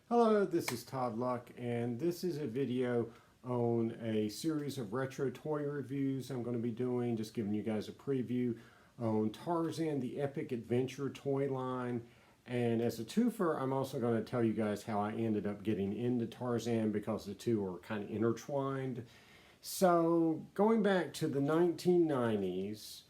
Hello, this is Todd Luck, and this is a video on a series of retro toy reviews I'm going to be doing, just giving you guys a preview on Tarzan The Epic Adventure toy line. And as a twofer, I'm also going to tell you guys how I ended up getting into Tarzan because the two are kind of intertwined. So, going back to the 1990s,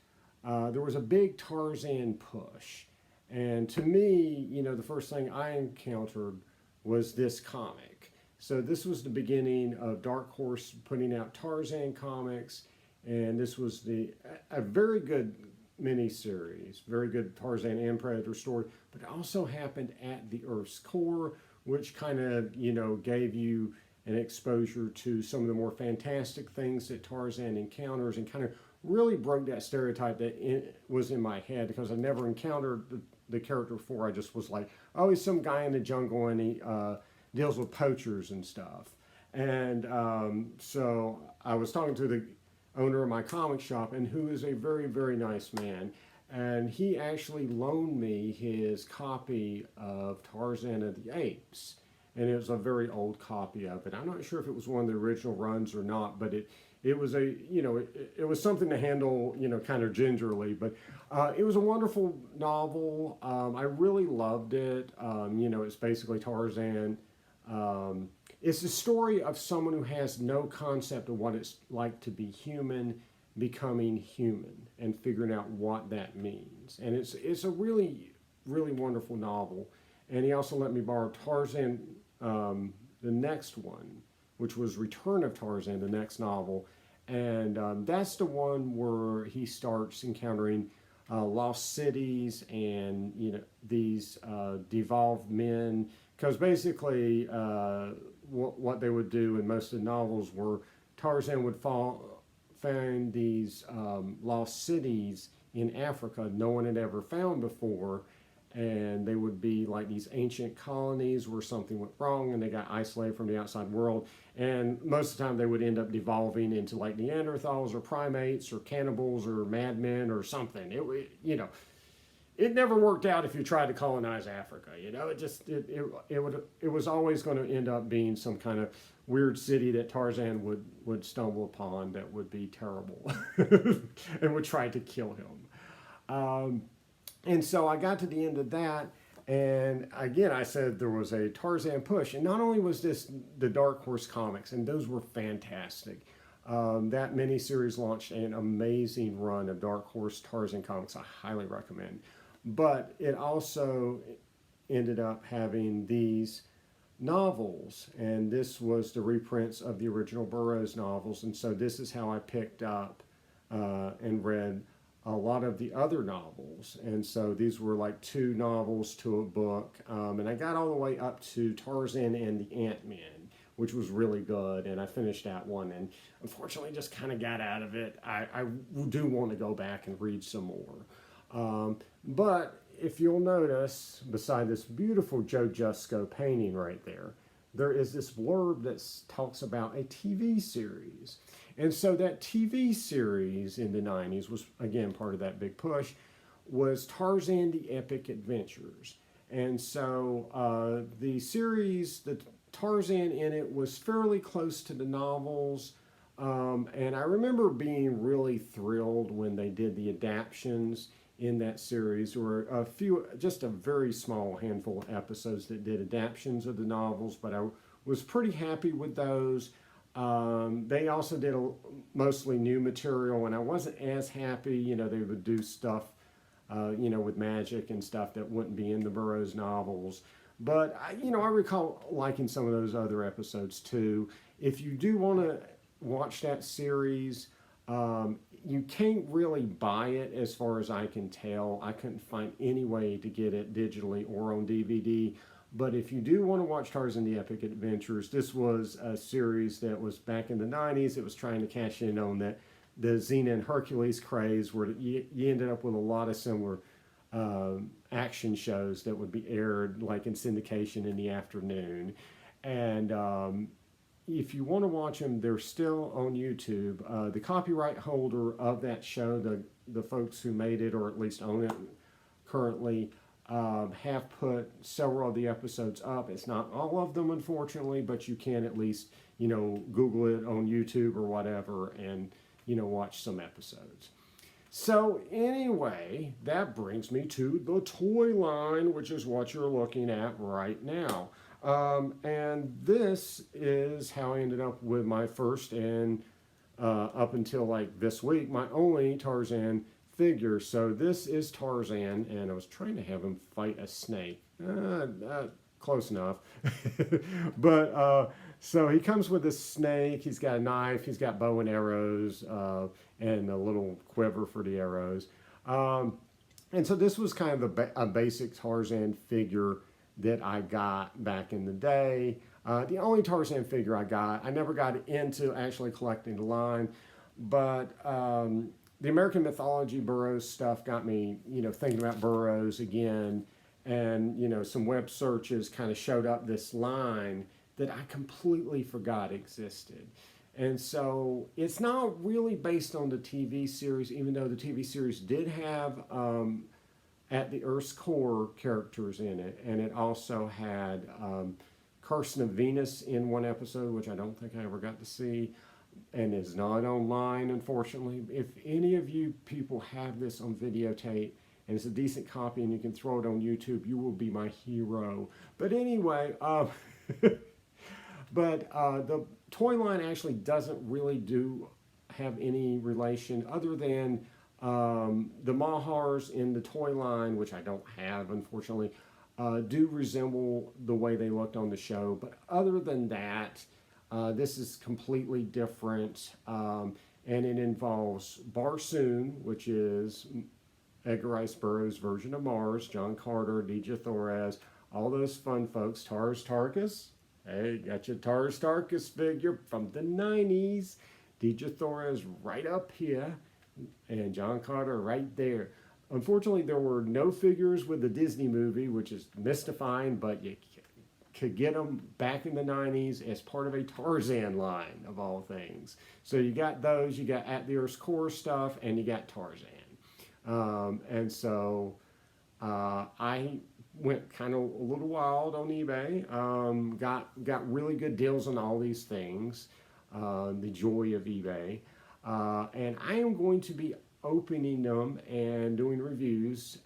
there was a big Tarzan push. And to me, the first thing I encountered was this comic. So this was the beginning of Dark Horse putting out Tarzan comics, and this was a very good miniseries, very good Tarzan and Predator story, but it also happened at the Earth's core, which kind of, gave you an exposure to some of the more fantastic things that Tarzan encounters and kind of really broke that stereotype that was in my head because I never encountered the character before. I just was like, oh, he's some guy in the jungle and he deals with poachers and stuff. And so I was talking to the owner of my comic shop, and who is a very, very nice man. And he actually loaned me his copy of Tarzan of the Apes. And it was a very old copy of it. I'm not sure if it was one of the original runs or not, but it was it was something to handle, kind of gingerly. But it was a wonderful novel. I really loved it. It's basically Tarzan. It's the story of someone who has no concept of what it's like to be human, becoming human, and figuring out what that means. And it's a really, really wonderful novel. And he also let me borrow Tarzan, the next one, which was Return of Tarzan, the next novel. And that's the one where he starts encountering lost cities and, these devolved men. Because basically what they would do in most of the novels were Tarzan would find these lost cities in Africa no one had ever found before. And they would be like these ancient colonies where something went wrong and they got isolated from the outside world. And most of the time they would end up devolving into like Neanderthals or primates or cannibals or madmen or something. It never worked out if you tried to colonize Africa. It was always going to end up being some kind of weird city that Tarzan would stumble upon that would be terrible and would try to kill him. And so I got to the end of that, and again, I said there was a Tarzan push. And not only was this the Dark Horse comics, and those were fantastic. That miniseries launched an amazing run of Dark Horse Tarzan comics I highly recommend. But it also ended up having these novels, and this was the reprints of the original Burroughs novels. And so this is how I picked up and read a lot of the other novels. And so these were like 2 novels to a book. And I got all the way up to Tarzan and the Ant-Man, which was really good. And I finished that one and unfortunately just kind of got out of it. I do want to go back and read some more. But if you'll notice, beside this beautiful Joe Jusko painting right there, there is this blurb that talks about a TV series. And so that TV series in the 90s was, again, part of that big push, was Tarzan The Epic Adventures. And so the series, the Tarzan in it was fairly close to the novels. And I remember being really thrilled when they did the adaptions in that series. There were just a very small handful of episodes that did adaptions of the novels, but I was pretty happy with those. They also did mostly new material, and I wasn't as happy. They would do stuff, with magic and stuff that wouldn't be in the Burroughs novels. But, I recall liking some of those other episodes too. If you do want to watch that series, you can't really buy it as far as I can tell. I couldn't find any way to get it digitally or on DVD. But if you do want to watch Tarzan The Epic Adventures, this was a series that was back in the 90s. It was trying to cash in on the Xena and Hercules craze, where you ended up with a lot of similar action shows that would be aired like in syndication in the afternoon. And if you want to watch them, they're still on YouTube. The copyright holder of that show, the folks who made it, or at least own it currently, have put several of the episodes up. It's not all of them, unfortunately, but you can at least, Google it on YouTube or whatever and, watch some episodes. So anyway, that brings me to the toy line, which is what you're looking at right now. And this is how I ended up with my first and up until like this week, my only Tarzan figure. So this is Tarzan, and I was trying to have him fight a snake. Close enough. But so he comes with a snake, he's got a knife, he's got bow and arrows, and a little quiver for the arrows. And so this was kind of a basic Tarzan figure that I got back in the day. The only Tarzan figure I got. I never got into actually collecting the line, but the American Mythology Burroughs stuff got me, thinking about Burroughs again. And, some web searches kind of showed up this line that I completely forgot existed. And so it's not really based on the TV series, even though the TV series did have At the Earth's Core characters in it. And it also had Carson of Venus in one episode, which I don't think I ever got to see, and is not online, unfortunately. If any of you people have this on videotape, and it's a decent copy and you can throw it on YouTube, you will be my hero. But anyway, the toy line actually doesn't really have any relation other than the Mahars in the toy line, which I don't have, unfortunately, do resemble the way they looked on the show. But other than that, this is completely different, and it involves Barsoon, which is Edgar Rice Burroughs' version of Mars, John Carter, Dejah Thoris, all those fun folks. Tarkas. Hey, got your Tarkas figure from the 90s. Dejah Thoris right up here, and John Carter right there. Unfortunately, there were no figures with the Disney movie, which is mystifying, but you could get them back in the 90s as part of a Tarzan line, of all things. So you got those, you got At the Earth's Core stuff, and you got Tarzan. And so I went kind of a little wild on eBay, got really good deals on all these things, the joy of eBay. And I am going to be opening them and doing reviews,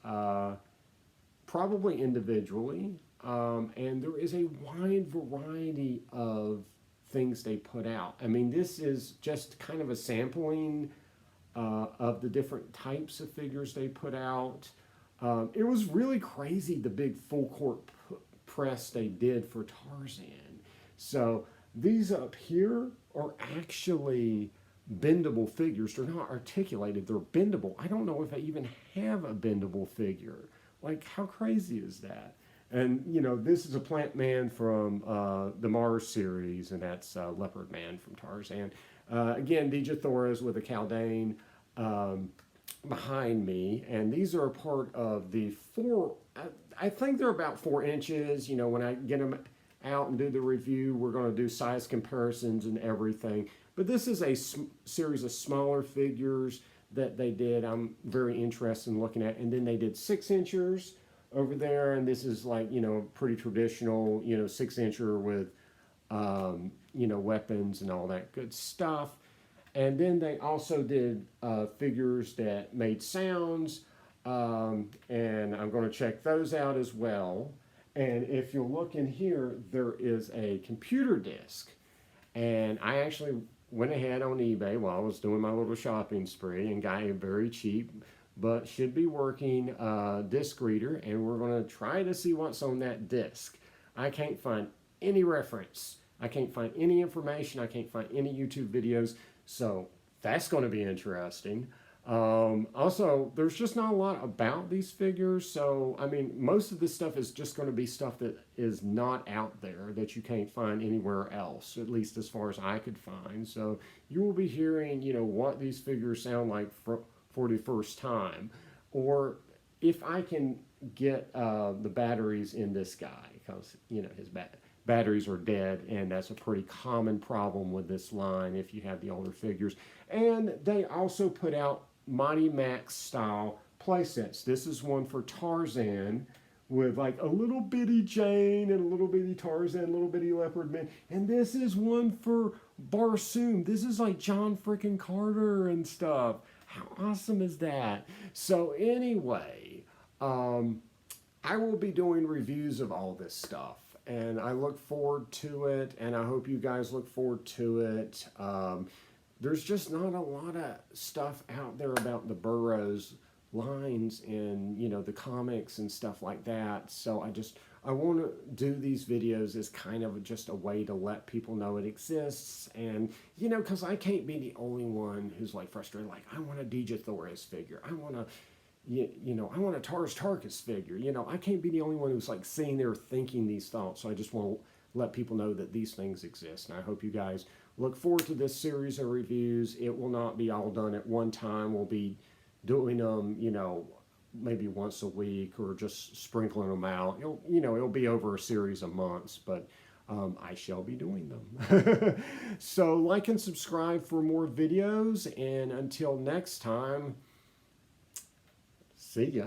probably individually. And there is a wide variety of things they put out. I mean, this is just kind of a sampling of the different types of figures they put out. It was really crazy, the big full court press they did for Tarzan. So these up here are actually bendable figures. They're not articulated, they're bendable. I don't know if I even have a bendable figure. Like, how crazy is that? And, this is a plant man from the Mars series, and that's Leopard Man from Tarzan. Again, Dejah Thoris with a Caldane behind me, and these are a part of the I think they're about 4 inches. When I get them out and do the review, we're going to do size comparisons and everything. But this is a series of smaller figures that they did. I'm very interested in looking at. And then they did 6 inchers over there, and this is like, pretty traditional, 6 incher with, weapons and all that good stuff. And then they also did figures that made sounds, and I'm going to check those out as well. And if you look in here, there is a computer disc. And I actually went ahead on eBay while I was doing my little shopping spree and got a very cheap, but should be working disc reader. And we're going to try to see what's on that disc. I can't find any reference. I can't find any information. I can't find any YouTube videos. So that's going to be interesting. Also, there's just not a lot about these figures. So, I mean, most of this stuff is just going to be stuff that is not out there that you can't find anywhere else, at least as far as I could find. So you will be hearing, what these figures sound like for the first time. Or if I can get the batteries in this guy, because, his batteries are dead, and that's a pretty common problem with this line if you have the older figures. And they also put out Mighty Max style playsets. This is one for Tarzan, with like a little bitty Jane and a little bitty Tarzan, a little bitty Leopard Man. And this is one for Barsoon. This is like John frickin' Carter and stuff. How awesome is that? So anyway, I will be doing reviews of all this stuff, and I look forward to it, and I hope you guys look forward to it. There's just not a lot of stuff out there about the Burroughs lines in, you know, the comics and stuff like that. So I want to do these videos as kind of just a way to let people know it exists. And, you know, because I can't be the only one who's like frustrated, like, I want a Dejah Thoris figure. I want a, you know, I want a Tarkas figure. You know, I can't be the only one who's like sitting there thinking these thoughts. So I just want to let people know that these things exist. And I hope you guys look forward to this series of reviews. It will not be all done at one time. We'll be doing them, you know, maybe once a week or just sprinkling them out. It'll be over a series of months, but I shall be doing them. So like and subscribe for more videos, and until next time, see ya.